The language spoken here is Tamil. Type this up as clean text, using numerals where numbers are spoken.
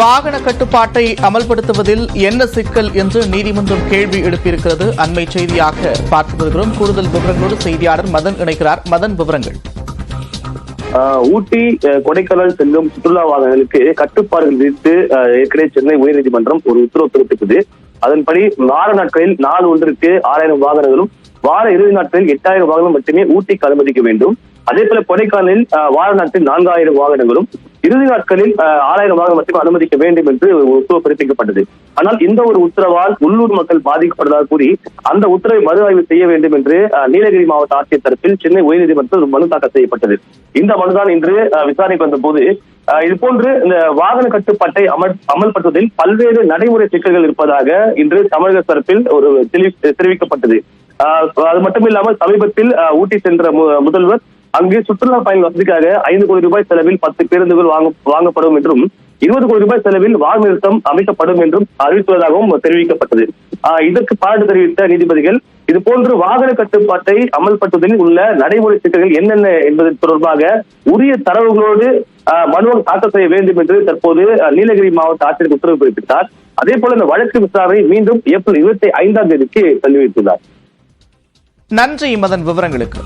வாகன கட்டுப்பாட்டை அமல்படுத்துவதில் என்ன சிக்கல் என்று நீதிமன்றம் கேள்வி எழுப்பியிருக்கிறது. அண்மை செய்தியாக பார்த்து வருகிறோம். கூடுதல் விவரங்களோடு செய்தியாளர் மதன் இணைக்கிறார். மதன், விவரங்கள். ஊட்டி கொடைக்கானல் செல்லும் சுற்றுலா வாகனங்களுக்கு கட்டுப்பாடுகள் விதித்து ஏற்கனவே சென்னை உயர்நீதிமன்றம் ஒரு உத்தரவு பிறப்பித்தது. அதன்படி வார நாட்களில் நாள் ஒன்றிற்கு 6000 வாகனங்களும் வார இறுதி நாட்களில் 8000 வாகனம் மட்டுமே ஊட்டிக்கு அனுமதிக்க வேண்டும். அதே போல கொடைக்கானலில் வார நாட்களில் 4000 வாகனங்களும் இறுதி நாட்களில் 6000 வாகனம் மட்டுமே அனுமதிக்க வேண்டும் என்று உத்தரவு பிறப்பிக்கப்பட்டது. ஆனால் இந்த ஒரு உத்தரவால் உள்ளூர் மக்கள் பாதிக்கப்படுவதாக கூறி அந்த உத்தரவை மறு ஆய்வு செய்ய வேண்டும் என்று நீலகிரி மாவட்ட ஆட்சியர் தரப்பில் சென்னை உயர்நீதிமன்றத்தில் ஒரு மனு தாக்கல் செய்யப்பட்டது. இந்த மனுதான் இன்று விசாரணைக்கு வந்த போது இதுபோன்று இந்த வாகன கட்டுப்பாட்டை அமல்படுத்துவதில் பல்வேறு நடைமுறை சிக்கல்கள் இருப்பதாக இன்று தமிழக தரப்பில் ஒரு தெரிவிக்கப்பட்டது. அது மட்டும் இல்லாமல் சமீபத்தில் ஊட்டி சென்ற முதல்வர் அங்கு சுற்றுலா பயணி வசதிக்காக 5 கோடி ரூபாய் செலவில் 10 பேருந்துகள் வாங்கப்படும் என்றும் 20 கோடி ரூபாய் செலவில் வாகன நிறுத்தம் அமைக்கப்படும் என்றும் அறிவித்துள்ளதாகவும் தெரிவிக்கப்பட்டது. இதற்கு பாராட்டு தெரிவித்த நீதிபதிகள் இதுபோன்று வாகன கட்டுப்பாட்டை அமல்படுத்துவதில் உள்ள நடைமுறை சிக்கல்கள் என்னென்ன என்பது தொடர்பாக உரிய தரவுகளோடு மனு தாக்கல் செய்ய வேண்டும் என்று தற்போது நீலகிரி மாவட்ட ஆட்சியர் உத்தரவு பிறப்பித்தார். அதே போல இந்த வழக்கு விசாரணை மீண்டும் ஏப்ரல் 25ஆம் தேதிக்கு தள்ளி வைத்துள்ளார். நன்றி மதன், விவரங்களுக்கு.